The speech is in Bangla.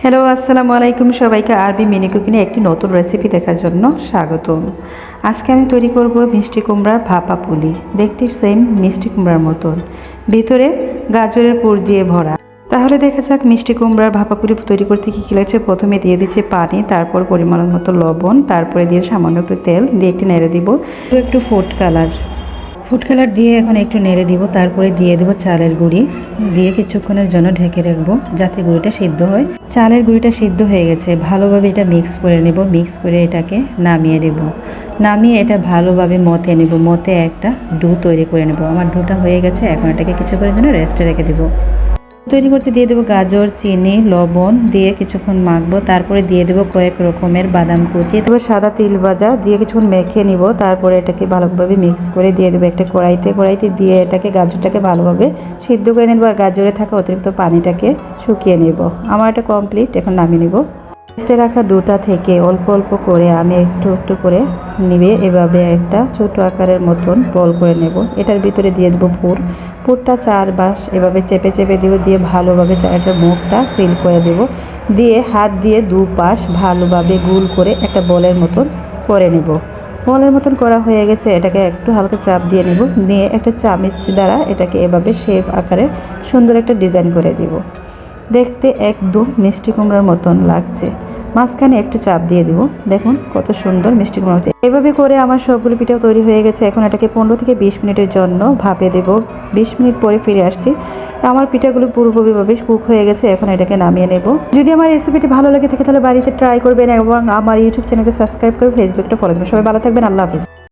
হ্যালো, আসসালামু আলাইকুম। সবাইকে আরবি মিনি কুকিংয়ে একটি নতুন রেসিপি দেখার জন্য স্বাগতম। আজকে আমি তৈরি করব মিষ্টি কুমড়ার ভাপা পুলি। দেখতে সেম মিষ্টি কুমড়ার মতন, ভিতরে গাজরের পুর দিয়ে ভরা। তাহলে দেখা যাক মিষ্টি কুমড়ার ভাপা পুলি তৈরি করতে কী কী লাগছে। প্রথমে দিয়ে দিচ্ছি পানি, তারপর পরিমাণ মতো লবণ, তারপরে দিয়ে সামান্য একটু তেল দিয়ে একটু নেড়ে দিব। একটু ফুড কালার দিয়ে এখন একটু নেড়ে দিব। তারপরে দিয়ে দেবো চালের গুঁড়ি, দিয়ে কিছুক্ষণের জন্য ঢেকে রাখবো যাতে গুঁড়িটা সিদ্ধ হয়। চালের গুঁড়িটা সিদ্ধ হয়ে গেছে, ভালোভাবে এটা মিক্স করে নেব। মিক্স করে এটাকে নামিয়ে নেব। নামিয়ে এটা ভালোভাবে মতে নেব। মতে একটা ডো তৈরি করে নেব। আমার ডোটা হয়ে গেছে, এখন এটাকে কিছুক্ষণের জন্য রেস্টে রেখে দেবো। তৈরি করতে দিয়ে দেবো গাজর, চিনি, লবণ দিয়ে কিছুক্ষণ মাখবো। তারপরে দিয়ে দেবো কয়েক রকমের বাদাম কুচি, তারপর সাদা তিল ভাজা দিয়ে কিছুক্ষণ মেখে নিব। তারপরে এটাকে ভালোভাবে মিক্স করে দিয়ে দেবো একটা কড়াইতে দিয়ে এটাকে গাজরটাকে ভালোভাবে সিদ্ধ করে নেবো। আর গাজরে থাকা অতিরিক্ত পানিটাকে শুকিয়ে নেব। আমার এটা কমপ্লিট, এখন নামিয়ে নেব। রেস্টে রাখা ডোটা থেকে অল্প অল্প করে আমি একটু একটু করে নিবে এভাবে একটা ছোট আকারের মতন বল করে নেব। এটার ভিতরে দিয়ে দেবো পুরটা চারপাশ এভাবে চেপে চেপে দেবো, দিয়ে ভালোভাবে চারটার মুখটা সিল করে দেব। দিয়ে হাত দিয়ে দুপাশ ভালোভাবে গোল করে একটা বলের মতন করে নেব। বলের মতন করা হয়ে গেছে, এটাকে একটু হালকা চাপ দিয়ে নেব। নিয়ে একটা চামচ দ্বারা এটাকে এভাবে শেপ আকারে সুন্দর একটা ডিজাইন করে দেব। দেখতে একদম মিষ্টি কুমড়ার মতন লাগছে। মাঝখানে একটু চাপ দিয়ে দিব। দেখুন কত সুন্দর মিষ্টি কুমড়া হচ্ছে। এভাবে করে আমার সবগুলো পিঠাও তৈরি হয়ে গেছে। এখন এটাকে 15 থেকে 20 মিনিটের জন্য ভাপে দেব। 20 মিনিট পরে ফিরে আসছি। আমার পিঠাগুলো পুরোপুরিভাবে কুক হয়ে গেছে, এখন এটাকে নামিয়ে নেব। যদি আমার রেসিপিটি ভালো লাগে থাকে তাহলে বাড়িতে ট্রাই করবেন এবং আমার ইউটিউব চ্যানেলকে সাবস্ক্রাইব করে ফেসবুকটা ফলো দেবেন। সবাই ভালো থাকবেন। আল্লাহ হাফিজ।